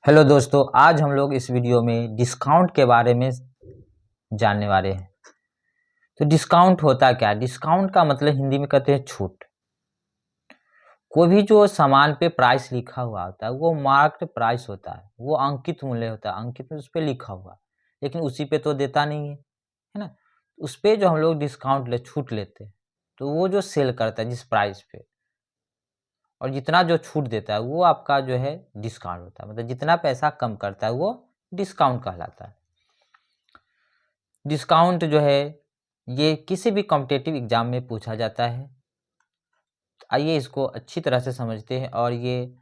Hello दोस्तों, आज हम लोग इस वीडियो में डिस्काउंट के बारे में जानने वाले हैं। तो डिस्काउंट होता क्या है? डिस्काउंट का मतलब हिंदी में कहते हैं छूट। कोई भी जो सामान पे प्राइस लिखा हुआ होता है वो मार्क्ड प्राइस होता है, वो अंकित मूल्य होता है, अंकित में उस पर लिखा हुआ, लेकिन उसी पे तो देता नहीं है ना। उस पे जो हम लोग डिस्काउंट छूट लेते हैं, तो वो जो सेल करता है जिस प्राइस पे और जितना जो छूट देता है वो आपका जो है डिस्काउंट होता है। मतलब जितना पैसा कम करता है वो डिस्काउंट कहलाता है। डिस्काउंट जो है ये किसी भी कॉम्पिटिटिव एग्जाम में पूछा जाता है। आइए इसको अच्छी तरह से समझते हैं, और ये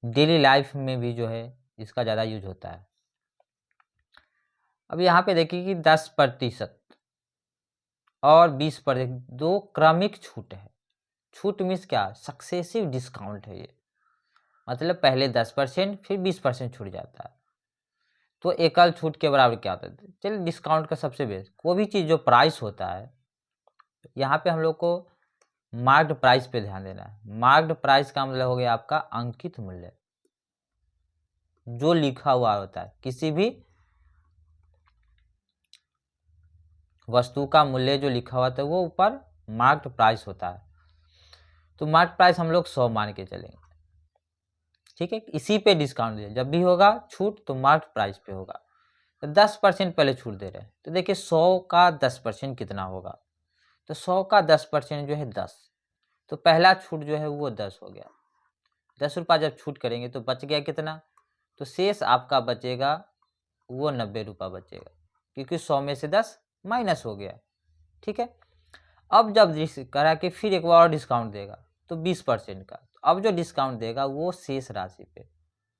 डेली लाइफ में भी जो है इसका ज़्यादा यूज होता है। अब यहाँ पे देखिए कि 10% और 20% दो क्रमिक छूट है। छूट मीन्स क्या? सक्सेसिव डिस्काउंट है ये। मतलब पहले 10% फिर 20% छूट जाता है। तो एकल छूट के बराबर क्या होता है? चलिए डिस्काउंट का सबसे बेस्ट, कोई भी चीज़ जो प्राइस होता है, यहाँ पे हम लोग को मार्क्ड प्राइस पे ध्यान देना है। मार्क्ड प्राइस का मतलब हो गया आपका अंकित मूल्य, जो लिखा हुआ होता है। किसी भी वस्तु का मूल्य जो लिखा हुआ था वो ऊपर मार्क्ड प्राइस होता है। तो मार्क्ड प्राइस हम लोग 100 मान के चलेंगे, ठीक है। इसी पे डिस्काउंट दिया, जब भी होगा छूट तो मार्क्ड प्राइस पे होगा। तो 10% पहले छूट दे रहे हैं, तो देखिए 100 का 10% कितना होगा? तो 100 का 10% जो है 10, तो पहला छूट जो है वो 10 हो गया। 10 रुपया जब छूट करेंगे तो बच गया कितना? तो शेष आपका बचेगा वो 90 रुपया बचेगा, क्योंकि 100 में से 10 माइनस हो गया, ठीक है। अब जब करा के फिर एक बार और डिस्काउंट देगा तो 20% का, तो अब जो डिस्काउंट देगा वो शेष राशि पे,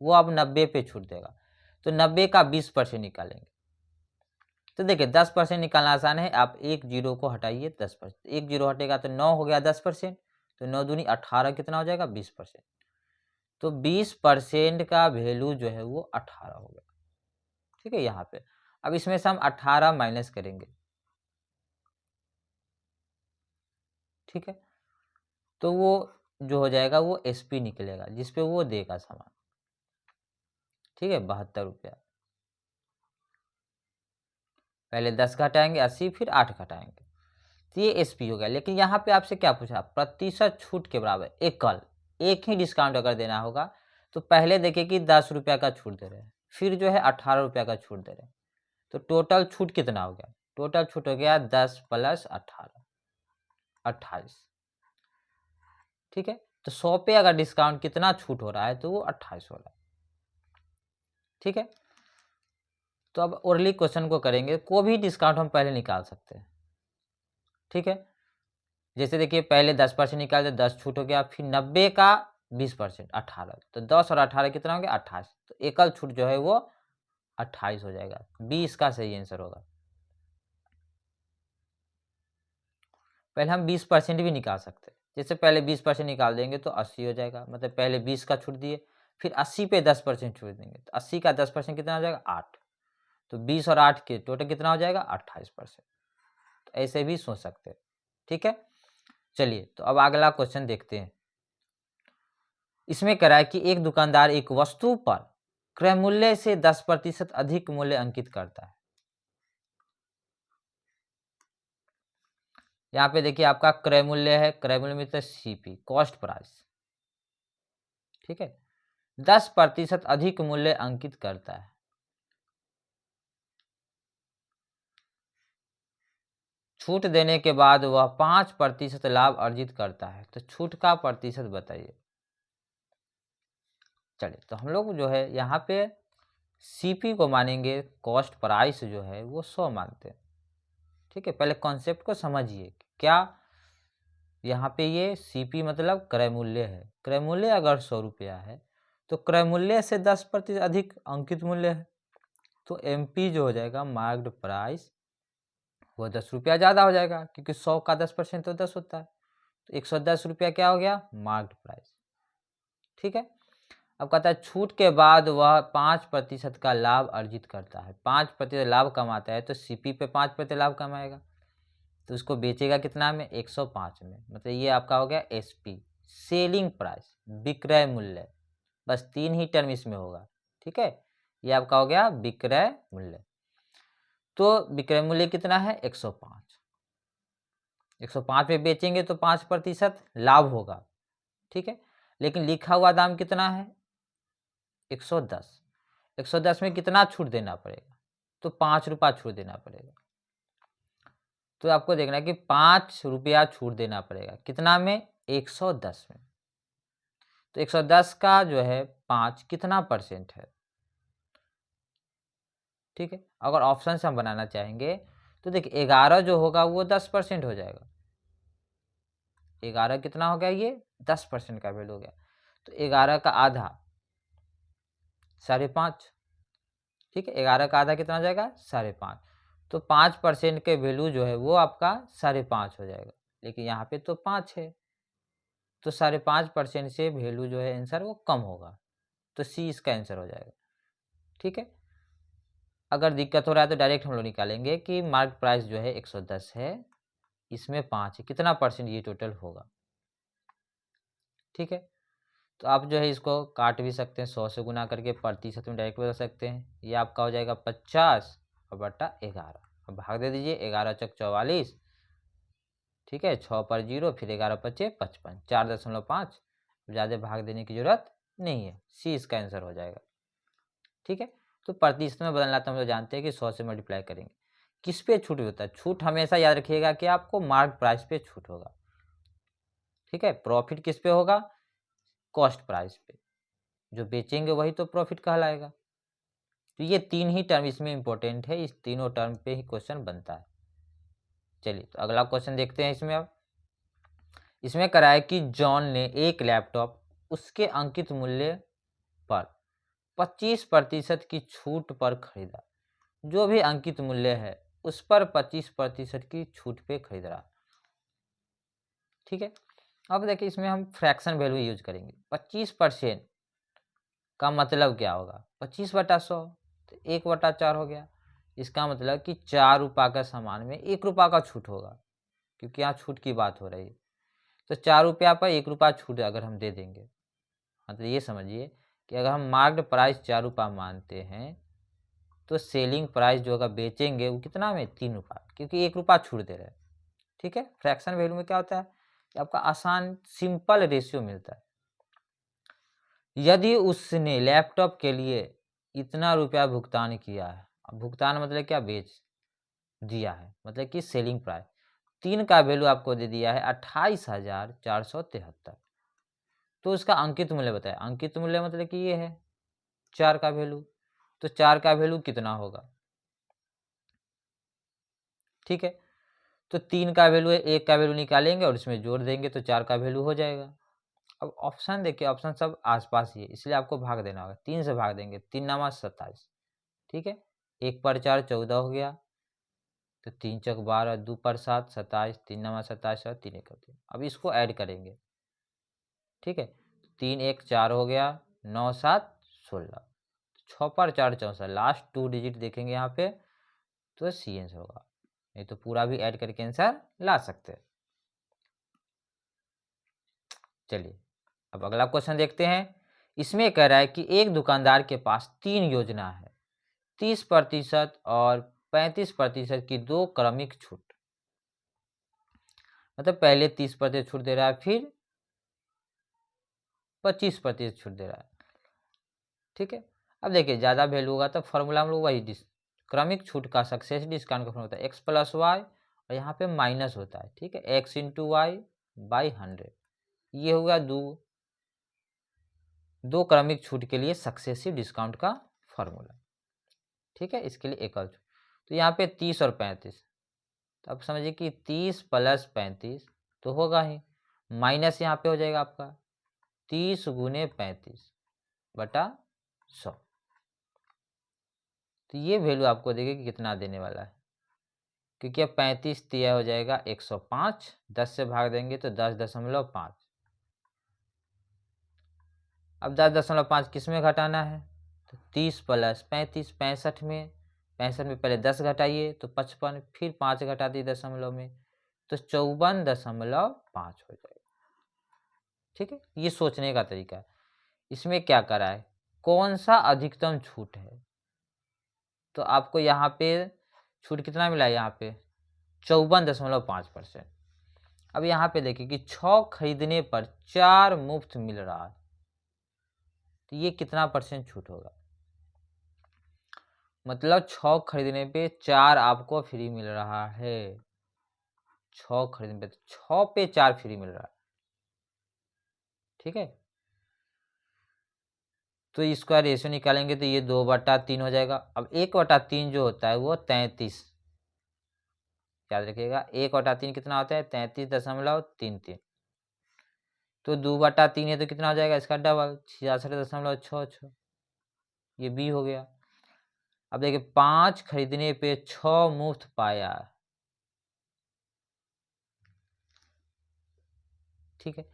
वो अब 90 पे छूट देगा। तो 90 का 20% निकालेंगे। तो देखिए 10% निकालना आसान है। आप एक जीरो को हटाइए, 10%, एक जीरो हटेगा तो 9 हो गया 10%, तो 9 दूनी 18, कितना हो जाएगा? 20%। तो 20% का वैल्यू जो है वो 18 हो गया, ठीक है। यहाँ पे अब इसमें से हम 18 माइनस करेंगे, ठीक है। तो वो जो हो जाएगा वो एसपी निकलेगा, जिसपे वो देगा सामान, ठीक है। 72 रुपया। पहले 10 घटाएंगे 80, फिर 8 घटाएंगे, तो ये एसपी हो गया। लेकिन यहाँ पे आपसे क्या पूछा? प्रतिशत छूट के बराबर एकल, एक ही डिस्काउंट अगर देना होगा तो पहले देखिए कि 10 रुपया का छूट दे रहे हैं, फिर जो है 18 रुपया का छूट दे रहे हैं। तो टोटल छूट कितना हो गया? टोटल छूट हो गया 10 + 18, 28, ठीक है। तो 100 पे अगर डिस्काउंट कितना छूट हो रहा है तो वो 28 हो रहा है, ठीक है। तो अब ओरली क्वेश्चन को करेंगे। कोई भी डिस्काउंट हम पहले निकाल सकते हैं, ठीक है। जैसे देखिए पहले 10% निकाल दे, 10 छूट हो गया, फिर 90 का 20%, 18, तो 10 और 18 कितना हो गया? 28। तो एकल छूट जो है वो 28 हो जाएगा। 20 का सही आंसर होगा। पहले हम 20% भी निकाल सकते हैं। जैसे पहले 20% निकाल देंगे तो 80 हो जाएगा, मतलब पहले 20 का छूट दिए, फिर 80 पे 10% छूट देंगे, तो 80 का 10% कितना हो जाएगा? 8। तो 20 और 8 के टोटल कितना हो जाएगा? 28%। तो ऐसे भी सोच सकते हैं, ठीक है। चलिए तो अब अगला क्वेश्चन देखते हैं। इसमें कह रहा है कि एक दुकानदार एक वस्तु पर क्रय मूल्य से 10% अधिक मूल्य अंकित करता है। यहाँ पे देखिए आपका क्रय मूल्य है, क्रय मूल्य में तो सीपी, कॉस्ट प्राइस, ठीक है। 10% अधिक मूल्य अंकित करता है। छूट देने के बाद वह 5% लाभ अर्जित करता है। तो छूट का प्रतिशत बताइए। चलिए तो हम लोग जो है यहाँ पे सीपी को मानेंगे, कॉस्ट प्राइस जो है वो 100 मानते हैं, ठीक है। पहले कॉन्सेप्ट को समझिए, क्या यहाँ पे ये सीपी मतलब क्रय मूल्य है। क्रय मूल्य अगर 100 रुपया है तो क्रय मूल्य से 10% अधिक अंकित मूल्य है, तो एमपी जो हो जाएगा मार्क्ड प्राइस, वो 10 रुपया ज़्यादा हो जाएगा, क्योंकि 100 का 10% तो 10 होता है। तो 110 रुपया क्या हो गया? मार्क्ड प्राइस, ठीक है। अब कहता है छूट के बाद वह 5% का लाभ अर्जित करता है। 5% लाभ कमाता है तो सीपी पे 5% लाभ कमाएगा, तो उसको बेचेगा कितना में? 105 में। मतलब ये आपका हो गया एसपी, सेलिंग प्राइस, विक्रय मूल्य। बस 3 ही टर्म इसमें होगा, ठीक है, ये आपका हो गया विक्रय मूल्य। तो विक्रय मूल्य कितना है 105। 105 पे बेचेंगे तो 5% लाभ होगा, ठीक है। लेकिन लिखा हुआ दाम कितना है 110। 110 में कितना छूट देना पड़ेगा, तो 5 रुपया छूट देना पड़ेगा। तो आपको देखना है कि 5 रुपया छूट देना पड़ेगा, कितना में 110 में। तो 110 का जो है 5 कितना % है, ठीक है। अगर ऑप्शन से हम बनाना चाहेंगे तो देखिए 11 जो होगा वो 10% हो जाएगा। 11 कितना हो गया, ये 10% का वैल्यू हो गया। तो 11 का आधा 5.5, ठीक है। 11 का आधा कितना हो जाएगा 5.5। तो 5% के वैल्यू जो है वो आपका 5.5 हो जाएगा, लेकिन यहाँ पे तो 5 है, तो 5.5% से वैल्यू जो है आंसर वो कम होगा, तो सी इसका आंसर हो जाएगा, ठीक है। अगर दिक्कत हो रहा है तो डायरेक्ट हम लोग निकालेंगे कि मार्केट प्राइस जो है 110 है, इसमें 5 है, कितना % ये टोटल होगा, ठीक है। तो आप जो है इसको काट भी सकते हैं, 100 से गुना करके प्रतिशत में डायरेक्ट बता सकते हैं। ये आपका हो जाएगा 50 और बटा 11। अब भाग दे दीजिए, 11 चौक 44, ठीक है, 6 पर 0, फिर 11 पचे 55, 4.5। ज़्यादा भाग देने की जरूरत नहीं है, सी इसका आंसर हो जाएगा, ठीक है। तो प्रतिशत में बदलना तो हम लोग जानते हैं कि 100 से मल्टीप्लाई करेंगे। किस पे छूट होता है, छूट हमेशा याद रखिएगा कि आपको मार्केट प्राइस पे छूट होगा, ठीक है। प्रॉफिट किस पे होगा, कॉस्ट प्राइस पे, जो बेचेंगे वही तो प्रॉफिट कहलाएगा। तो ये 3 ही टर्म इसमें इंपॉर्टेंट है, इस तीनों टर्म पे ही क्वेश्चन बनता है। चलिए तो अगला क्वेश्चन देखते हैं। इसमें अब इसमें करा है कि जॉन ने एक लैपटॉप उसके अंकित मूल्य पर 25% की छूट पर खरीदा। जो भी अंकित मूल्य है उस पर 25% की छूट पे खरीद रहा, ठीक है। अब देखिए इसमें हम फ्रैक्शन वैल्यू यूज करेंगे। 25% का मतलब क्या होगा, 25/100, तो 1/4 हो गया। इसका मतलब कि 4 रुपये का सामान में 1 रुपया का छूट होगा, क्योंकि यहाँ छूट की बात हो रही है। तो 4 रुपया पर 1 रुपया छूट अगर हम दे देंगे, मतलब ये समझिए कि अगर हम मार्केट प्राइस 4 रुपया मानते हैं तो सेलिंग प्राइस जो होगा बेचेंगे वो कितना में 3 रुपया, क्योंकि 1 रुपया छूट दे रहे हैं, ठीक है। फ्रैक्शन वैल्यू में क्या होता है कि आपका आसान सिंपल रेशियो मिलता है। यदि उसने लैपटॉप के लिए इतना रुपया भुगतान किया है, अब भुगतान मतलब क्या, बेच दिया है, मतलब कि सेलिंग प्राइस 3 का वैल्यू आपको दे दिया है 28,473, तो उसका अंकित मूल्य बताए। अंकित मूल्य मतलब कि ये है 4 का वैल्यू, तो 4 का वैल्यू कितना होगा, ठीक है। तो 3 का वैल्यू है, 1 का वैल्यू निकालेंगे और इसमें जोड़ देंगे तो 4 का वैल्यू हो जाएगा। अब ऑप्शन देखिए, ऑप्शन सब आसपास ही है, इसलिए आपको भाग देना होगा। 3 से भाग देंगे, 3 नामा 27, ठीक है। 1 पर 4 14 हो गया, तो 3 चौक 12, 2 पर 7 27, 3 नामा 27 और 3 1 3। अब इसको ऐड करेंगे, ठीक है। 3 1 4 हो गया, 9 7 16, 6 पर 4 64, लास्ट 2 डिजिट देखेंगे यहाँ पे तो सी आंसर होगा, नहीं तो पूरा भी ऐड करके आंसर ला सकते हैं। चलिए अब अगला क्वेश्चन देखते हैं। इसमें कह रहा है कि एक दुकानदार के पास 3 योजना है, 30% और 35% की 2 क्रमिक छूट, मतलब पहले 30% छूट दे रहा है, फिर 25% छूट दे रहा है, ठीक है। अब देखिए ज़्यादा वैल्यू होगा तो फॉर्मूला हम लोग वही क्रमिक छूट का सक्सेस डिस्काउंट का फॉर्मूला होता है एक्स प्लस वाई, और यहाँ पे माइनस होता है, ठीक है, एक्स इंटू वाई बाई 100। ये होगा दो क्रमिक छूट के लिए सक्सेसिव डिस्काउंट का फॉर्मूला, ठीक है। इसके लिए एकल छूट, तो यहाँ पे 30 और 35, तो अब समझिए कि 30 प्लस 35 तो होगा ही, माइनस यहाँ पे हो जाएगा आपका 30 गुने 35 बटा 100। तो ये वैल्यू आपको देगी कि कितना देने वाला है, क्योंकि अब 35 दिया हो जाएगा 105, 10 से भाग देंगे तो 10.5। अब 10.5 किस में घटाना है, तो 30 प्लस 35 65 में, 65 में पहले 10 घटाइए तो 55, फिर 5 घटा दिए दशमलव में तो 54.5 हो जाएगा, ठीक है। ये सोचने का तरीका है। इसमें क्या करा है कौन सा अधिकतम छूट है। तो आपको यहाँ पे छूट कितना मिला है, यहाँ पे 54.5%। अब यहाँ पे देखिए कि 6 खरीदने पर 4 मुफ्त मिल रहा है, तो ये कितना परसेंट छूट होगा। मतलब 6 खरीदने पे 4 आपको फ्री मिल रहा है। 6 खरीदने पे 6 पे 4 फ्री मिल रहा है, ठीक है। तो इसका रेशियो निकालेंगे तो ये 2/3 हो जाएगा। अब 1/3 जो होता है वो 33, याद रखिएगा 1/3 कितना होता है, 33.33। तो 2/3 है तो कितना हो जाएगा इसका डबल, 66.66। ये बी हो गया। अब देखिए 5 खरीदने पे 6 मुफ्त पाया, ठीक है।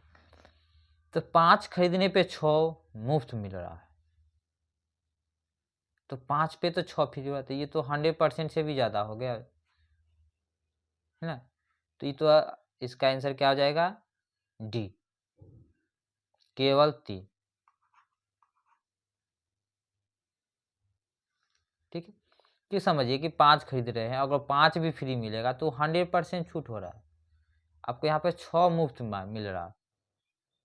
तो 5 खरीदने पे 6 मुफ्त मिल रहा है, तो 5 पे तो 6 फ्री हुआ, तो ये तो 100% से भी ज़्यादा हो गया, है ना। तो ये तो इसका आंसर क्या हो जाएगा, डी, केवल 3, ठीक है। कि समझिए कि 5 खरीद रहे हैं, अगर 5 भी फ्री मिलेगा तो 100% छूट हो रहा है। आपको यहाँ पे 6 मुफ्त मिल रहा,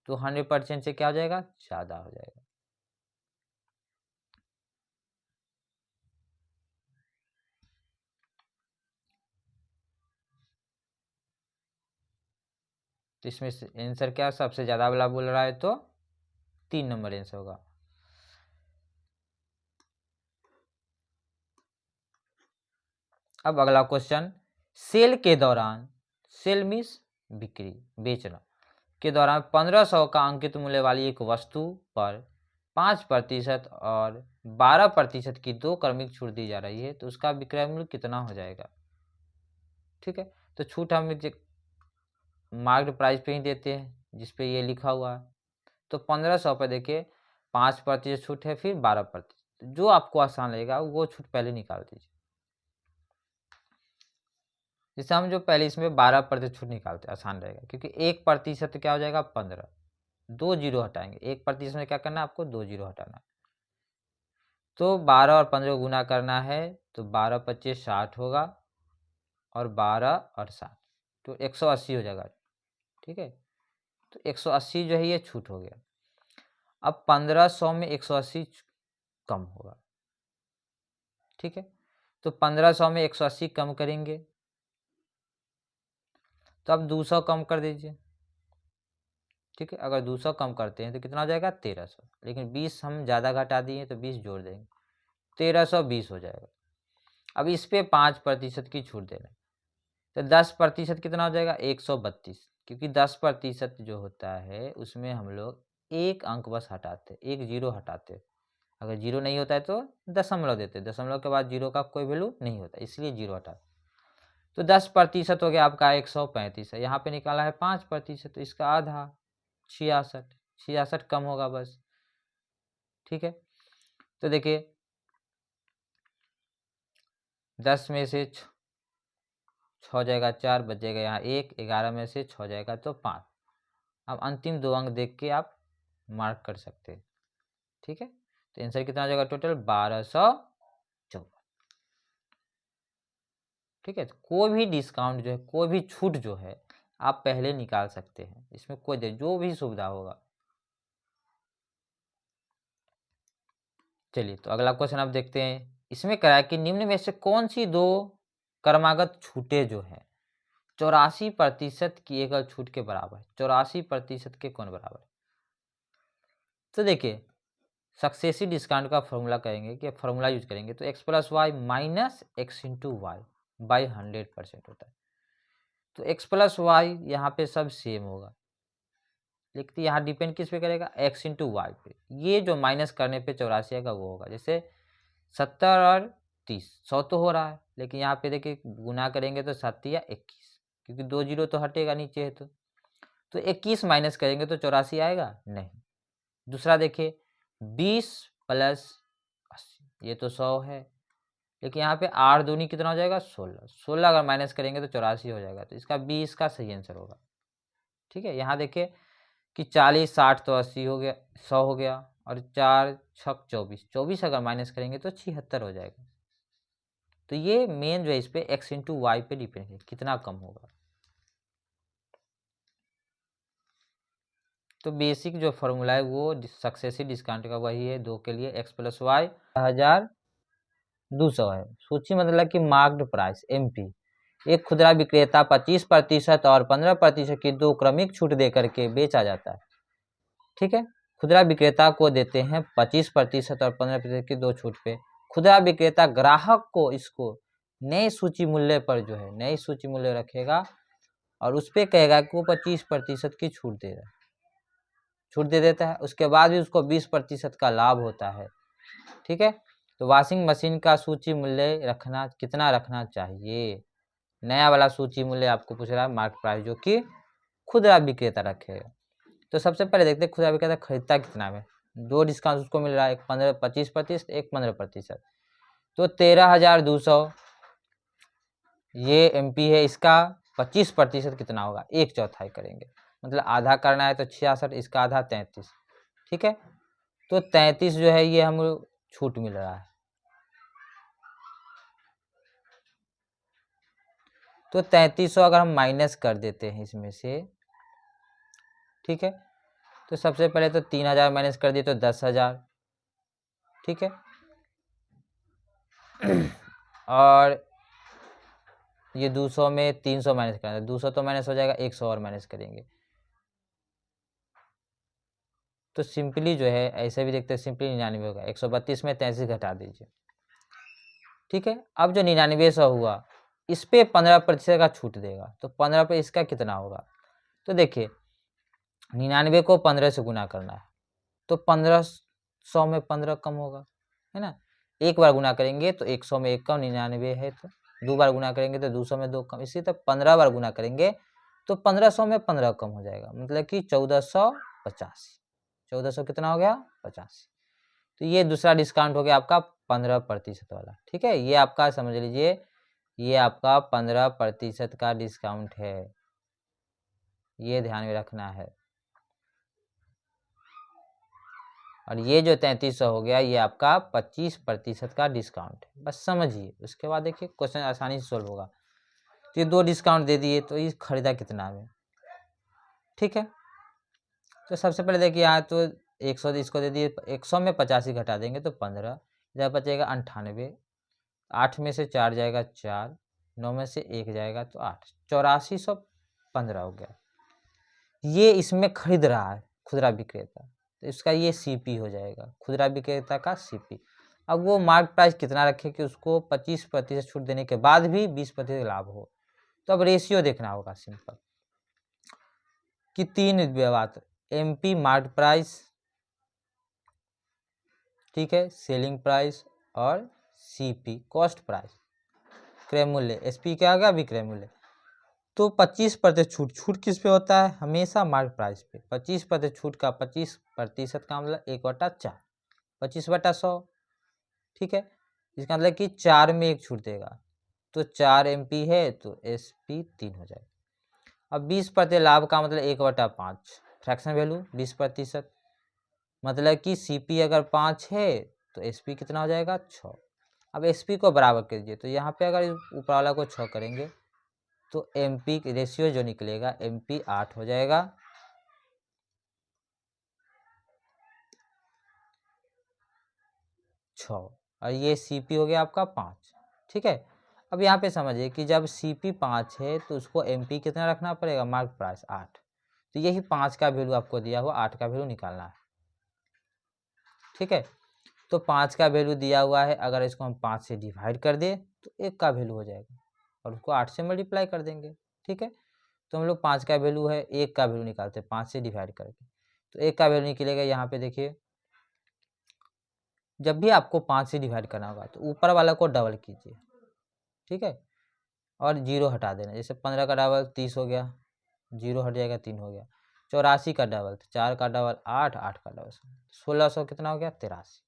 तो 100% से क्या हो जाएगा, ज़्यादा हो जाएगा। तो इसमें आंसर क्या सबसे ज़्यादा वाला बोल रहा है, तो 3 नंबर आंसर होगा। अब अगला क्वेश्चन, सेल के दौरान, सेल मीन्स बिक्री, बेचना के दौरान 1500 का अंकित मूल्य वाली एक वस्तु पर 5% और 12% की 2 क्रमिक छूट दी जा रही है, तो उसका विक्रय मूल्य कितना हो जाएगा, ठीक है। तो छूट हम मार्केट प्राइस पे ही देते हैं जिसपे ये लिखा हुआ है। तो 1500 पे देखिए 5% छूट है, फिर 12%, जो आपको आसान लगेगा वो छूट पहले निकाल दीजिए। जैसे हम जो पहले इसमें 12% छूट निकालते हैं, आसान रहेगा, क्योंकि 1% क्या हो जाएगा 15, 2 जीरो हटाएंगे, 1% में क्या करना है आपको, 2 जीरो हटाना है। तो 12 और 15 गुना करना है, तो 12×25 60 होगा, और 12 और 7 तो 180 हो जाएगा, ठीक है। तो 180 जो है ये छूट हो गया। अब 1500 में 180 कम होगा, ठीक है। तो 1500 में 180 कम करेंगे, तो अब 200 कम कर दीजिए, ठीक है। अगर 200 कम करते हैं तो कितना हो जाएगा 1300, लेकिन 20 हम ज़्यादा घटा दिए तो 20 जोड़ देंगे, 1320 हो जाएगा। अब इस पे 5% की छूट दे रहे हैं, तो 10% कितना हो जाएगा 132, क्योंकि 10% जो होता है उसमें हम लोग एक अंक बस हटाते, एक जीरो हटाते। अगर जीरो नहीं होता है तो दशमलव देते, दशमलव के बाद जीरो का कोई वैल्यू नहीं होता, इसलिए जीरो हटाते। तो 10% हो गया आपका 135 है, यहाँ पे निकाला है 5%, तो इसका आधा 66, 66 कम होगा बस, ठीक है। तो देखिए 10 में से 6 जाएगा 4, बच जाएगा यहाँ 1, 11 में से 6 जाएगा तो 5। अब अंतिम 2 अंक देख के आप मार्क कर सकते हैं, ठीक है। तो आंसर कितना हो जाएगा टोटल 1254, ठीक है। तो कोई भी डिस्काउंट जो है, कोई भी छूट जो है आप पहले निकाल सकते हैं, इसमें कोई जो भी सुविधा होगा। चलिए तो अगला क्वेश्चन आप देखते हैं। इसमें कहा है कि निम्न में से कौन सी 2 क्रमागत छूटें जो है 84% की एकल छूट के बराबर है, 84% के कौन बराबर है। तो देखिए सक्सेसिव डिस्काउंट का फॉर्मूला करेंगे कि फॉर्मूला यूज करेंगे, तो x+y minus x into y by 100% होता है। तो x+y यहाँ पे सब सेम होगा, लेकिन यहाँ डिपेंड किस पे करेगा, x इंटू वाई पे। ये जो माइनस करने पे 84 आएगा वो होगा, जैसे 70 और 30 100 तो हो रहा है, लेकिन यहाँ पे देखिए गुना करेंगे तो 7 या 21, क्योंकि 2 जीरो तो हटेगा नीचे है, तो 21 माइनस करेंगे तो 84 आएगा नहीं। दूसरा देखिए 20 प्लस 80, ये तो 100 है, लेकिन यहाँ पे 8 दूनी कितना हो जाएगा 16, 16 अगर माइनस करेंगे तो 84 हो जाएगा, तो इसका 20 का सही आंसर होगा, ठीक है। यहाँ देखिए कि 40 60 तो 80 हो गया, 100 हो गया, और 4 छक 24, 24 अगर माइनस करेंगे तो 76 हो जाएगा। तो ये मेन जो है इस पे x इंटू वाई पे डिपेंड है कितना कम होगा। तो बेसिक जो फॉर्मूला है वो सक्सेसिव डिस्काउंट का वही है, 2 के लिए x प्लस वाई 1200 है। सूची मतलब कि मार्क्ड प्राइस MP, एक खुदरा विक्रेता 25% और 15% की 2 क्रमिक छूट देकर के बेचा जाता है। ठीक है, खुदरा विक्रेता को देते हैं 25% और 15% की 2 छूट पे। खुदरा विक्रेता ग्राहक को इसको नए सूची मूल्य पर जो है नई सूची मूल्य रखेगा और उस पर कहेगा कि वो 25% की छूट दे रहा है, छूट दे देता है। उसके बाद भी उसको 20% का लाभ होता है। ठीक है, तो वॉशिंग मशीन का सूची मूल्य रखना कितना रखना चाहिए? नया वाला सूची मूल्य आपको पूछ रहा है मार्केट प्राइस, जो कि खुदरा विक्रेता रखेगा। तो सबसे पहले देखते हैं खुदरा विक्रेता खरीदता कितना में। 2 डिस्काउंट उसको मिल रहा है, एक 25%, एक 15%। तो 13,200 ये MP है, इसका 25% कितना होगा? 1/4 करेंगे, मतलब आधा करना है तो 66, इसका आधा 33। ठीक है, तो 33 जो है ये हम छूट मिल रहा है। तो 3300 अगर हम माइनस कर देते हैं इसमें से, ठीक है, तो सबसे पहले तो 3000 माइनस कर दिए तो 10,000। ठीक है, और ये 200 में 300 माइनस करना है, 200 तो माइनस हो जाएगा, 100 और माइनस करेंगे। तो सिंपली जो है ऐसे भी देखते हैं, सिंपली 99 होगा। 132 में 33 घटा दीजिए। ठीक है, अब जो 9900 हुआ इस पे 15% का छूट देगा, तो 15 पे इसका कितना होगा? तो देखिए 99 को 15 से गुना करना है, तो 1500 में 15 कम होगा, है ना। एक बार गुना करेंगे तो 100 में 1 कम, 99 है तो 2 बार गुना करेंगे तो 200 में 2 कम, इसी तरह 15 बार गुना करेंगे तो 1500 में 15 कम हो जाएगा, मतलब कि 1485। 1400 कितना हो गया? 85। तो ये दूसरा डिस्काउंट हो गया आपका 15% वाला। ठीक है, ये आपका समझ लीजिए, ये आपका 15% का डिस्काउंट है, ये ध्यान में रखना है। और ये जो 3300 हो गया ये आपका 25% का डिस्काउंट है, बस समझिए। उसके बाद देखिए क्वेश्चन आसानी से सोल्व होगा। तो ये 2 डिस्काउंट दे दिए, तो ये खरीदा कितना में? ठीक है, तो सबसे पहले देखिए यहाँ तो 100 इसको दे दिए, 100 में 85 घटा देंगे तो 15, जब बचेगा 98, 8 में से 4 जाएगा 4, 9 में से 1 जाएगा तो 8, 8415 हो गया। ये इसमें खरीद रहा है खुदरा विक्रेता, तो इसका ये CP हो जाएगा, खुदरा विक्रेता का CP। अब वो मार्केट प्राइस कितना रखे कि उसको 25% छूट देने के बाद भी 20% लाभ हो। तो अब रेशियो देखना होगा सिंपल, कि 3 बात, MP मार्केट प्राइस, ठीक है, सेलिंग प्राइस और CP कॉस्ट प्राइस, क्रय मूल्य, SP क्या आ गया? विक्रय मूल्य। तो 25% छूट, छूट किस पे होता है? हमेशा मार्केट प्राइस पे। 25% छूट का 25% का मतलब 1/4, 25/100। ठीक है, इसका मतलब कि 4 में 1 छूट देगा, तो 4 MP है तो SP 3 हो जाएगा। अब 20% लाभ का मतलब 1/5, फ्रैक्शन वैल्यू 20%, मतलब कि CP अगर 5 है तो SP कितना हो जाएगा? 6। अब SP को बराबर कर दीजिए, तो यहाँ पे अगर ऊपर वाला को 6 करेंगे तो MP रेशियो जो निकलेगा MP 8 हो जाएगा, और ये CP हो गया आपका 5। ठीक है, अब यहाँ पे समझिए कि जब CP 5 है तो उसको MP कितना रखना पड़ेगा? Market price 8। तो यही 5 का वैल्यू आपको दिया हुआ, 8 का वैल्यू निकालना है। ठीक है, तो 5 का वैल्यू दिया हुआ है, अगर इसको हम 5 से डिवाइड कर दें तो 1 का वैल्यू हो जाएगा, और उसको 8 से मल्टीप्लाई कर देंगे। ठीक है, तो हम लोग 5 का वैल्यू है, 1 का वैल्यू निकालते हैं 5 से डिवाइड करके, तो 1 का वैल्यू निकलेगा। यहाँ पे देखिए जब भी आपको 5 से डिवाइड करना होगा तो ऊपर वाला को डबल कीजिए। ठीक है, और 0 हटा देना, जैसे 15 का डबल 30 हो गया, 0 हट जाएगा 3 हो गया। 84 का डबल 4 का डबल 8, 8 का डबल 1600 कितना हो गया? 83।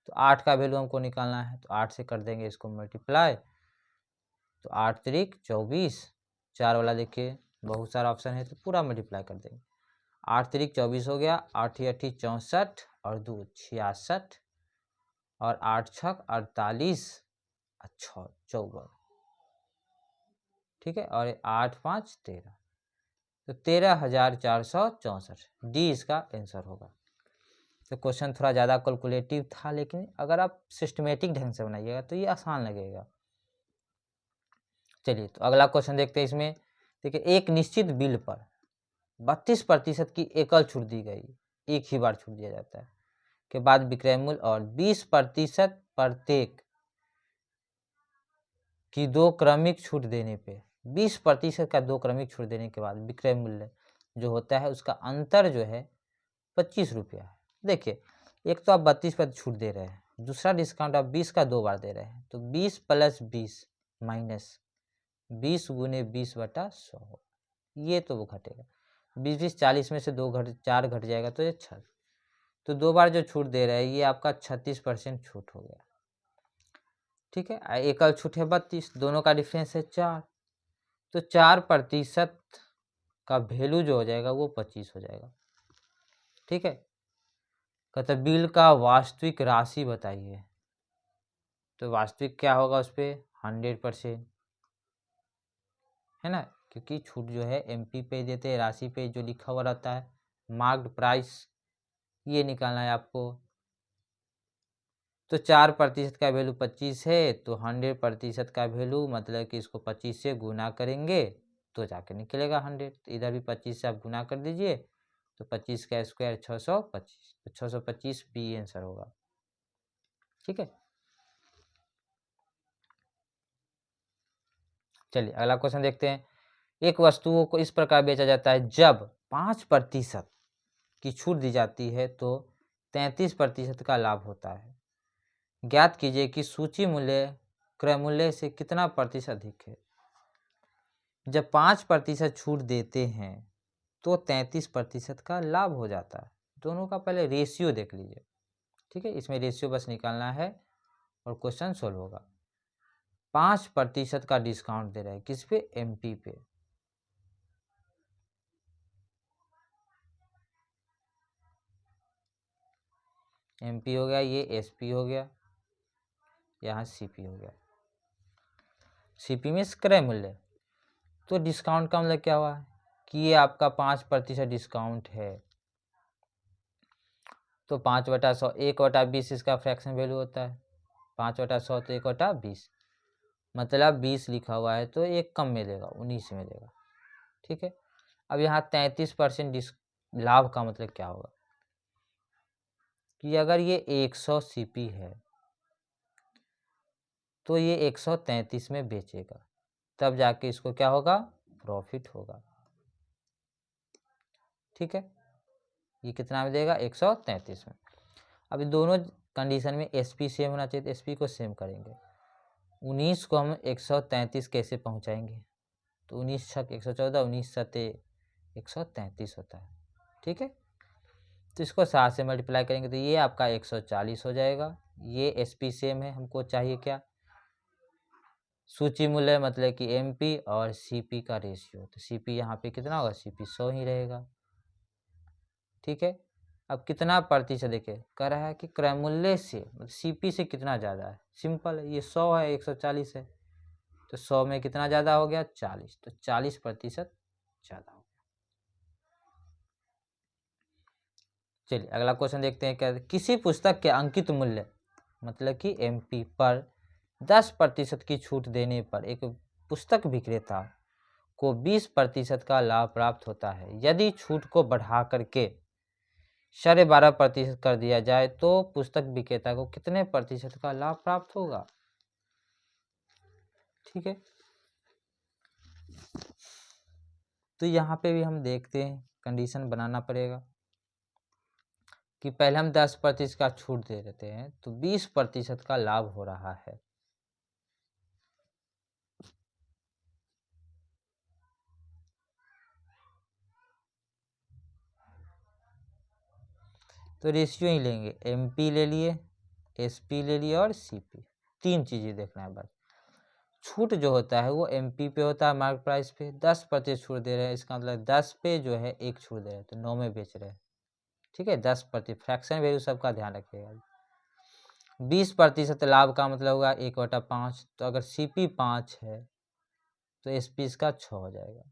तो 8 का वैल्यू हमको निकालना है, तो 8 से कर देंगे इसको मल्टीप्लाई, तो 8 त्रिक 24, 4 वाला देखिए बहुत सारा ऑप्शन है तो पूरा मल्टीप्लाई कर देंगे। 8 तिरिक 24 हो गया, 8 अठी 64 और 2 66 और 8 छक 48 और 6 54, ठीक है, और 8 5 13, तो 13,464 डी इसका आंसर होगा। तो क्वेश्चन थोड़ा ज़्यादा कैलकुलेटिव था, लेकिन अगर आप सिस्टमेटिक ढंग से बनाइएगा तो ये आसान लगेगा। चलिए तो अगला क्वेश्चन देखते हैं। इसमें देखिए, एक निश्चित बिल पर 32% की एकल छूट दी गई, एक ही बार छूट दिया जाता है, के बाद विक्रय मूल्य और 20% प्रत्येक की 2 क्रमिक छूट देने पे 20% का 2 क्रमिक छूट देने के बाद विक्रय मूल्य जो होता है उसका अंतर जो है 25 रुपया है। देखिए, एक तो आप 32% छूट दे रहे हैं, दूसरा डिस्काउंट आप 20 का 2 बार दे रहे हैं, तो 20 + 20 माइनस 20 × 20/100, ये तो वो घटेगा। 20 40 में से 4 घट जाएगा तो ये 6, तो 2 बार जो छूट दे रहा है ये आपका 36% छूट हो गया, ठीक है। एकल छूट है 32, दोनों का डिफरेंस है 4, तो 4% का वैल्यू जो हो जाएगा वो 25 हो जाएगा, ठीक है। कहते बिल का वास्तविक राशि बताइए, तो वास्तविक क्या होगा उस पर 100%, है ना, क्योंकि छूट जो है एमपी पे देते हैं, राशि पे जो लिखा हुआ रहता है मार्क्ड प्राइस, ये निकालना है आपको। तो 4% का वैल्यू 25 है, तो 100% का वैल्यू मतलब कि इसको 25 से गुना करेंगे तो जाके निकलेगा 100, तो इधर भी 25 से आप गुना कर दीजिए, तो 25 का स्क्वायर 625, तो 625 बी आंसर होगा, ठीक है। चलिए अगला क्वेश्चन देखते हैं। एक वस्तुओं को इस प्रकार बेचा जाता है, जब 5% की छूट दी जाती है तो 33% का लाभ होता है। ज्ञात कीजिए कि सूची मूल्य क्रय मूल्य से कितना प्रतिशत अधिक है। जब 5% छूट देते हैं तो 33% का लाभ हो जाता है। दोनों का पहले रेशियो देख लीजिए, ठीक है, इसमें रेशियो बस निकालना है और क्वेश्चन सोल्व होगा। 5% का डिस्काउंट दे रहा है, किस पे, एमपी पे, एमपी हो गया, ये एसपी हो गया, यहाँ सीपी हो गया। सीपी में क्रय मूल्य, तो डिस्काउंट का मतलब क्या हुआ कि ये आपका 5% डिस्काउंट है, तो 5/100, 1/20 इसका फ्रैक्शन वैल्यू होता है, 5/100 तो 1/20, मतलब 20 लिखा हुआ है तो एक कम मिलेगा, 19 मिलेगा, ठीक है। अब यहाँ 33% लाभ का मतलब क्या होगा कि अगर ये 100 सीपी है तो ये 133 में बेचेगा, तब जाके इसको क्या होगा, प्रॉफिट होगा, ठीक है। ये कितना में देगा, 133 में। अभी दोनों कंडीशन में एसपी सेम होना चाहिए, तो एसपी को सेम करेंगे। 19 को हम 133 कैसे पहुंचाएंगे, तो 19 छक 114, 19 सते 133 होता है, ठीक है। तो इसको 7 से मल्टीप्लाई करेंगे तो ये आपका 140 हो जाएगा। ये एसपी सेम है, हमको चाहिए क्या, सूची मूल्य मतलब कि एमपी और सीपी का रेशियो, तो सीपी यहाँ पे कितना होगा, सीपी 100 ही रहेगा, ठीक है। अब कितना प्रतिशत देखिए कह रहा है कि क्रय मूल्य से मतलब सीपी से कितना ज़्यादा है, सिंपल है, ये 100 है 140 है, तो 100 में कितना ज़्यादा हो गया, 40, तो 40% ज़्यादा हो गया। चलिए अगला क्वेश्चन देखते हैं। क्या, किसी पुस्तक के अंकित मूल्य मतलब कि एमपी पर 10% की छूट देने पर एक पुस्तक विक्रेता को 20% का लाभ प्राप्त होता है। यदि छूट को बढ़ा करके 12.5% कर दिया जाए तो पुस्तक विक्रेता को कितने प्रतिशत का लाभ प्राप्त होगा, ठीक है। तो यहाँ पे भी हम देखते हैं, कंडीशन बनाना पड़ेगा कि पहले हम 10% का छूट दे देते हैं तो 20% का लाभ हो रहा है, तो रेशियो ही लेंगे, एमपी ले लिए, एसपी ले लिए और सीपी, 3 चीज़ें देखना है बस। छूट जो होता है वो एमपी पे होता है, मार्केट प्राइस पे 10% छूट दे रहे हैं, इसका मतलब 10 पे जो है 1 छूट दे रहे हैं, तो 9 में बेच रहे हैं। ठीक है, 10%, फ्रैक्शन वैल्यू सबका ध्यान रखिएगा। 20% लाभ का मतलब होगा 1/5, तो अगर सीपी 5 है तो एसपी इसका 6 हो जाएगा।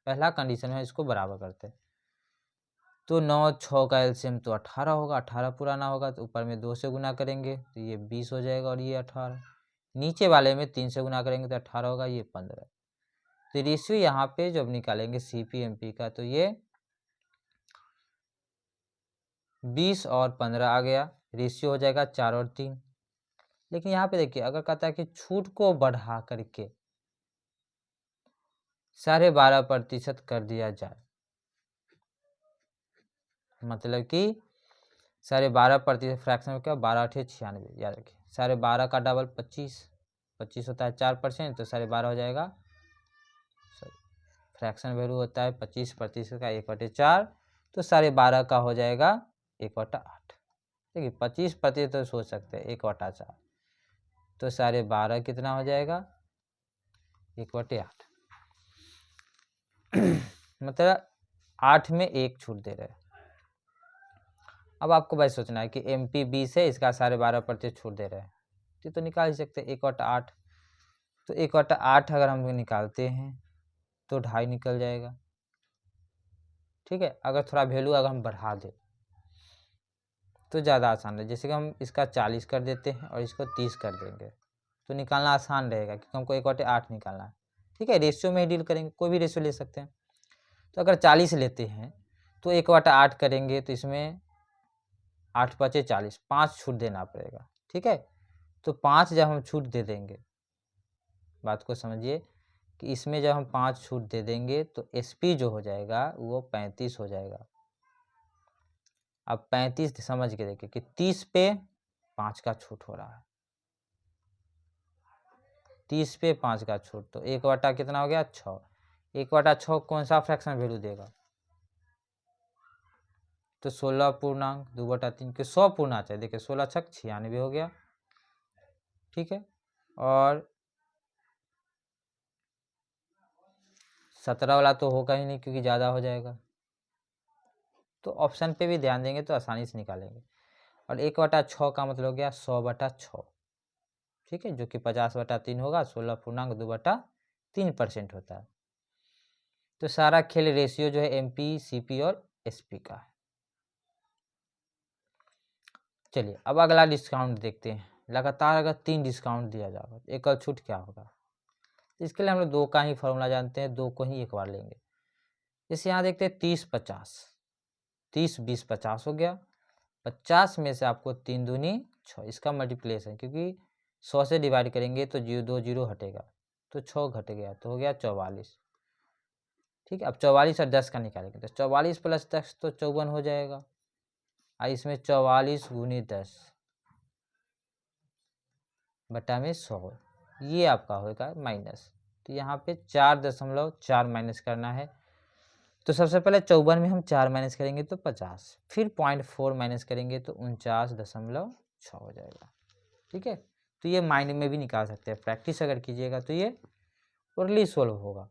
पहला कंडीशन है, इसको बराबर करते हैं, तो 9 6 का एलसीएम तो 18 होगा, 18 पुराना होगा तो ऊपर में 2 से गुना करेंगे तो ये 20 हो जाएगा और ये 18, नीचे वाले में 3 से गुना करेंगे तो 18 होगा, ये 15। तो रेशियो यहाँ पे जब निकालेंगे सीपीएमपी का तो ये 20 और 15 आ गया, रेशियो हो जाएगा 4 और 3। लेकिन यहाँ पे देखिए, अगर कहता है कि छूट को बढ़ा करके 12.5% कर दिया जाए, मतलब कि 12.5% फ्रैक्शन में क्या, 12×8 = 96, याद रखिए। 12.5 का डबल 25 होता है 4%, तो 12.5 हो जाएगा। फ्रैक्शन वैल्यू होता है 25% का 1/4, तो 12.5 का हो जाएगा 1/8। देखिए 25% तो सोच सकते हैं 1/4, तो 12.5 कितना हो जाएगा 1/8 मतलब 8 में 1 छूट दे रहे हैं। अब आपको भाई सोचना है कि एमपी 20 है, इसका 12.5% छूट दे रहे हैं, तो निकाल ही सकते हैं 1/8, तो 1/8 अगर हम निकालते हैं तो 2.5 निकल जाएगा। ठीक है, अगर थोड़ा वैल्यू अगर हम बढ़ा दें तो ज़्यादा आसान है, जैसे कि हम इसका 40 कर देते हैं और इसको 30 कर देंगे तो निकालना आसान रहेगा, क्योंकि हमको 1/8 निकालना है। ठीक है, रेशियो में ही डील करेंगे, कोई भी रेशियो ले सकते हैं। तो अगर 40 लेते हैं तो 1/8 करेंगे तो इसमें 8 × 5 = 40, 5 छूट देना पड़ेगा। ठीक है, तो 5 जब हम छूट दे देंगे, बात को समझिए कि इसमें जब हम 5 छूट दे देंगे तो एसपी जो हो जाएगा वो 35 हो जाएगा। अब 35 समझ के देखिए कि 30 पे 5 का छूट हो रहा है, 30 पे 5 का छूट, तो 1/, कितना हो गया 6, 1/6 कौन सा फ्रैक्शन वैल्यू देगा, तो 16 पूर्णांक 2/3 के 100 पूर्णा चाहिए। देखिए 16 छक 96 हो गया। ठीक है, और 17 वाला तो होगा ही नहीं क्योंकि ज़्यादा हो जाएगा, तो ऑप्शन पे भी ध्यान देंगे तो आसानी से निकालेंगे। और 1/6 का मतलब हो गया 100/6। ठीक है, जो कि 50/3 होगा, 16 पूर्णांक 2/3% होता है। तो सारा खेल रेशियो जो है एमपी, सीपी और एसपी का है। चलिए अब अगला डिस्काउंट देखते हैं। लगातार अगर 3 डिस्काउंट दिया जाएगा तो एकल छूट क्या होगा, इसके लिए हम लोग 2 का ही फॉर्मूला जानते हैं, 2 को ही एक बार लेंगे। जैसे यहाँ देखते हैं 30/50, 30 20 50 हो गया, 50 में से आपको 3 दूनी 6, इसका मल्टीप्लिकेशन, क्योंकि 100 से डिवाइड करेंगे तो 2 0 हटेगा, तो 6 घट गया तो हो गया 44। ठीक है, अब 44 और 10 का निकालेंगे तो 44 + 10 तो 54 हो जाएगा, और इसमें 44 × 10 बटा में 100, ये आपका होगा माइनस, तो यहाँ पे 4.4 माइनस करना है। तो सबसे पहले 54 में हम 4 माइनस करेंगे तो 50, फिर 0.4 माइनस करेंगे तो 49.6 हो जाएगा। ठीक है, तो ये माइंड में भी निकाल सकते हैं, प्रैक्टिस अगर कीजिएगा तो ये ओरली सोल्व होगा।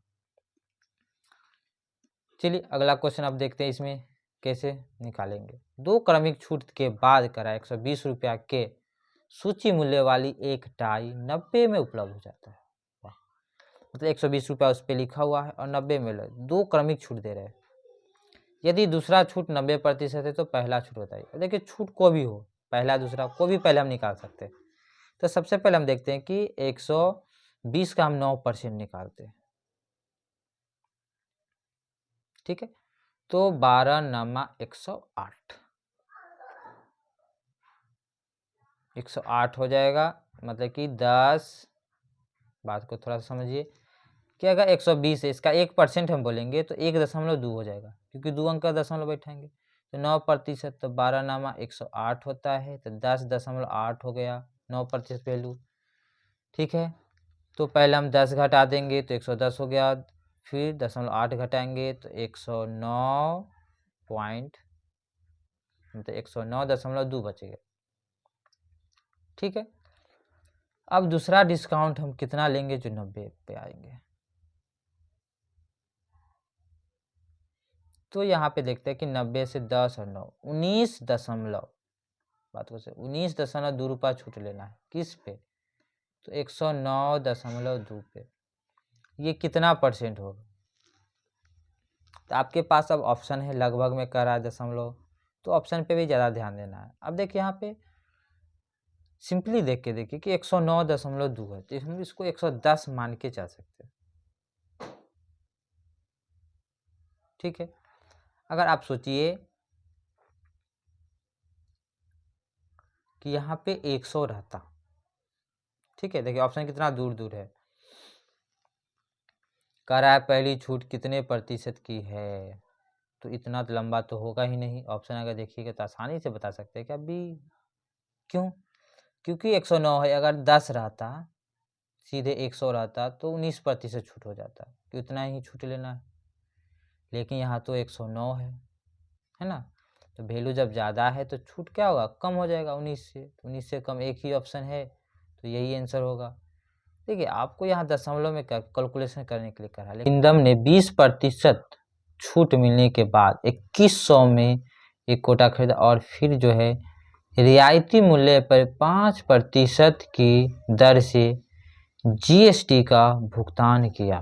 चलिए अगला क्वेश्चन अब देखते हैं इसमें कैसे निकालेंगे। 2 क्रमिक छूट के बाद करा 120 रुपया के सूची मूल्य वाली एक टाई 90 में उपलब्ध हो जाता है। मतलब 120 रुपया उस पर लिखा हुआ है और 90 में 2 क्रमिक छूट दे रहे हैं। यदि दूसरा छूट 90% है तो पहला छूट होता है। देखिए छूट को भी हो, पहला दूसरा को भी पहले हम निकाल सकते हैं। तो सबसे पहले हम देखते हैं कि 120 का हम 9% निकालते हैं। ठीक है, तो 12 9 108, 108 हो जाएगा। मतलब कि 10, बात को थोड़ा सा समझिए कि अगर 120 है, इसका 1% हम बोलेंगे तो 1.2 हो जाएगा, क्योंकि 2 अंक का दशमलव बैठाएंगे, तो 9%, तो 12 9 108 होता है, तो 10.8 हो गया 9% वैल्यू। ठीक है, तो पहले हम 10 घटा देंगे तो 110 हो गया, फिर 0.8 घटाएंगे तो 109 पॉइंट, मतलब 109.2 बचेगा। ठीक है, अब दूसरा डिस्काउंट हम कितना लेंगे जो 90 पे आएंगे। तो यहाँ पे देखते हैं कि 90 से 10 और 9 19 दशमलव, बात को से 19.2 रुपया छूट लेना है किस पे, तो 109.2 पे। ये कितना परसेंट होगा, तो आपके पास अब ऑप्शन है लगभग में कर रहा है दशमलव, तो ऑप्शन पे भी ज़्यादा ध्यान देना है। अब देखिए यहाँ पे सिंपली देख के देखिए कि 109.2 है, तो हम इसको 110 मान के चल सकते हैं। ठीक है, अगर आप सोचिए कि यहाँ पे 100 रहता, ठीक है, देखिए ऑप्शन कितना दूर दूर है, कह रहा है पहली छूट कितने प्रतिशत की है, तो इतना तो लंबा तो होगा ही नहीं। ऑप्शन अगर देखिएगा तो आसानी से बता सकते हैं कि अभी क्यों, क्योंकि 109 है, अगर 10 रहता सीधे 100 रहता तो 19% छूट हो जाता, कि उतना ही छूट लेना है, लेकिन यहाँ तो 109 है ना, तो वैल्यू जब ज़्यादा है तो छूट क्या होगा, कम हो जाएगा 19 से, तो 19 से कम एक ही ऑप्शन है, तो यही आंसर होगा। देखिए आपको यहाँ दशमलव में कैलकुलेशन करने के लिए कहा, लेकिन इंदम ने 20% छूट मिलने के बाद 2100 में एक कोटा खरीदा और फिर जो है रियायती मूल्य पर 5% की दर से जीएसटी का भुगतान किया।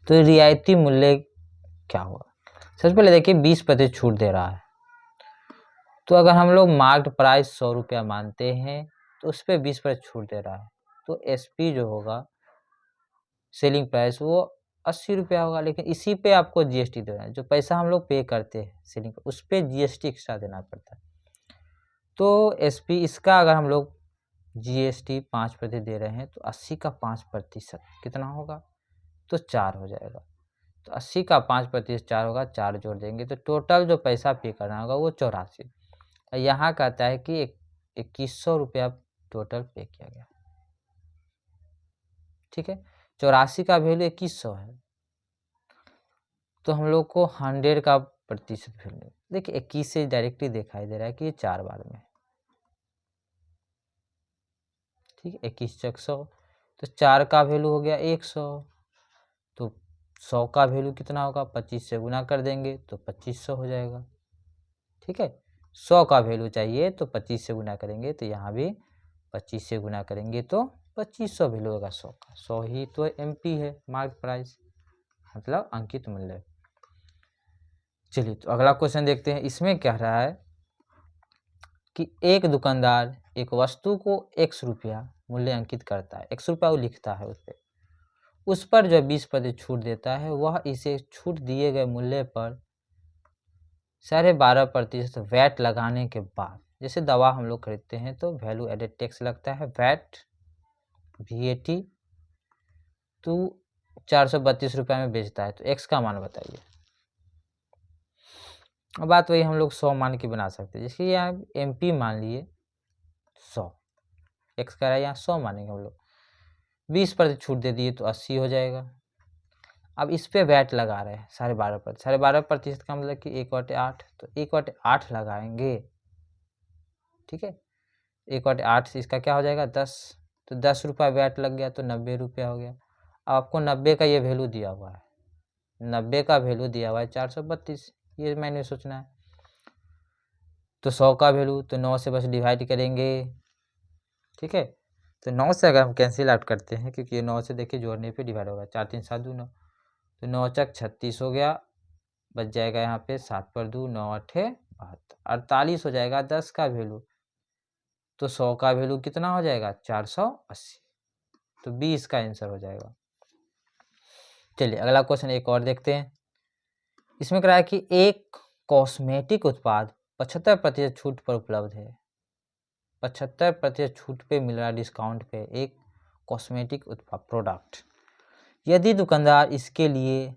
तो रियायती मूल्य क्या हुआ, सबसे पहले देखिए 20% छूट दे रहा है, तो अगर हम लोग मार्केट प्राइस 100 रुपया मानते हैं तो उस पर 20% छूट दे रहा है, तो एसपी जो होगा सेलिंग प्राइस वो 80 रुपया होगा, लेकिन इसी पे आपको जीएसटी देना है, जो पैसा हम लोग पे करते हैं सेलिंग पर उस पर जीएसटी एक्स्ट्रा देना पड़ता है। तो एसपी इसका अगर हम लोग जीएसटी 5% दे रहे हैं तो 80 का 5% कितना होगा, तो 4 हो जाएगा, तो 80 का 5% 4 होगा, 4 जोड़ देंगे तो टोटल जो पैसा पे करना होगा वो 84। यहाँ कहता है कि 2100 रुपया टोटल पे किया गया, ठीक है, 84 का वैल्यू 2100 है, तो हम लोग को 100 का प्रतिशत वैल्यू देखिए 21 से डायरेक्टली दिखाई दे रहा है कि ये 4 बार में, ठीक है, 21 चक 100, तो 4 का वैल्यू हो गया 100, तो 100 का वैल्यू कितना होगा, 25 से गुना कर देंगे तो 2500 हो जाएगा, ठीक है। 100 का वैल्यू चाहिए तो 25 से गुना करेंगे, तो यहाँ भी 25 से गुना करेंगे तो 2500 वैल्यू होगा 100 का, 100 ही तो एमपी है मार्केट प्राइस, मतलब अंकित मूल्य। चलिए तो अगला क्वेश्चन देखते हैं, इसमें कह रहा है कि एक दुकानदार एक वस्तु को x रुपया मूल्य अंकित करता है, x रुपया वो लिखता है उस पर जो 20% छूट देता है, वह इसे छूट दिए गए मूल्य पर 12.5% वैट लगाने के बाद, जैसे दवा हम लोग खरीदते हैं तो वैल्यू एडेड टैक्स लगता है वैट VAT, तो 432 रुपये में बेचता है, तो x का मान बताइए। अब बात वही हम लोग 100 मान के बना सकते हैं, जैसे यहाँ MP मान लिए 100, x कह रहा है यहाँ 100 मानेंगे हम लोग, 20% छूट दे दिए तो 80 हो जाएगा। अब इस पे वैट लगा रहे हैं 12.5%, 12.5% का मतलब कि 1/8, तो 1/8 लगाएंगे, ठीक है, 1/8 से इसका क्या हो जाएगा 10, तो 10 रुपया वैट लग गया तो 90 रुपया हो गया। अब आपको 90 का ये वैल्यू दिया हुआ है, 90 का वैल्यू दिया हुआ है 432, ये मैंने सोचना है, तो 100 का वैल्यू तो 9 से बस डिवाइड करेंगे, ठीक है, तो 9 से अगर हम कैंसिल आउट करते हैं, क्योंकि ये 9 से देखिए जोड़ने पे डिवाइड होगा, 4 3 7 2 9, तो 9 चक 36 हो गया, बच जाएगा यहाँ पे 7 पर 2 9 8 72, 48 हो जाएगा 10 का वैल्यू, तो 100 का वैल्यू कितना हो जाएगा 480, तो 20 का आंसर हो जाएगा। चलिए अगला क्वेश्चन एक और देखते हैं, इसमें कह रहा है कि एक कॉस्मेटिक उत्पाद 75% छूट पर उपलब्ध है, 75% छूट पे मिल रहा है डिस्काउंट पे एक कॉस्मेटिक उत्पाद प्रोडक्ट, यदि दुकानदार इसके लिए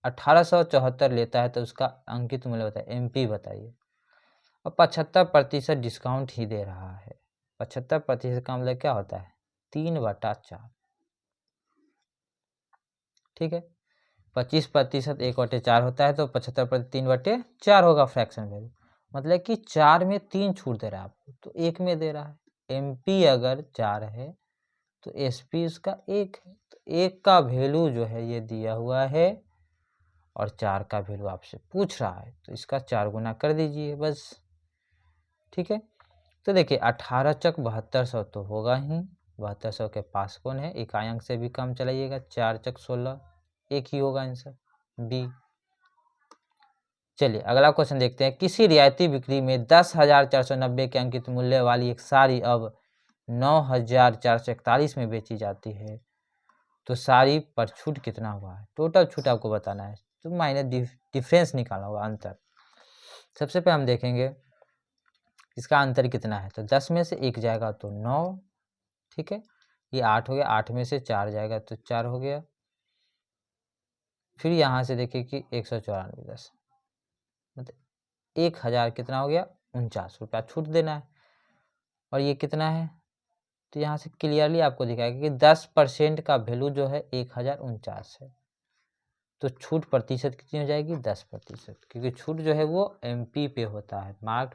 1874 लेता है तो उसका अंकित मूल्य बताइए, MP बताइए। अब 75% डिस्काउंट ही दे रहा है, 75% का मतलब क्या होता है 3/4, ठीक है, 25% 1/4 होता है, तो 75% 3/4 होगा फ्रैक्शन वैल्यू, मतलब कि 4 में 3 छूट दे रहा है आपको, तो 1 में दे रहा है, MP अगर 4 है तो SP उसका 1 है, तो 1 का वैल्यू जो है ये दिया हुआ है और 4 का वैल्यू आपसे पूछ रहा है, तो इसका 4 गुना कर दीजिए बस। ठीक है, तो देखिए 18 चक 7200 तो होगा ही, 7200 के पास कौन है, इकाई अंक से भी कम चलाइएगा, 4 चक 16, एक ही होगा आंसर बी। चलिए अगला क्वेश्चन देखते हैं। किसी रियायती बिक्री में 10,490 के अंकित मूल्य वाली एक साड़ी अब 9,441 में बेची जाती है, तो साड़ी पर छूट कितना हुआ है। टोटल छूट आपको बताना है, तो माइनस डिफरेंस निकालना होगा, अंतर। सबसे पहले हम देखेंगे इसका अंतर कितना है, तो 10 में से 1 जाएगा तो 9, ठीक है, ये 8 हो गया, 8 में से 4 जाएगा तो 4 हो गया। फिर यहाँ से देखिए कि 194 10 मतलब 1000 कितना हो गया, 49 रुपया छूट देना है। और ये कितना है, तो यहाँ से क्लियरली आपको दिखाएगा कि 10% का वैल्यू जो है 1049 है, तो छूट प्रतिशत कितनी हो जाएगी, 10%, क्योंकि छूट जो है वो MP पे होता है, मार्क्ड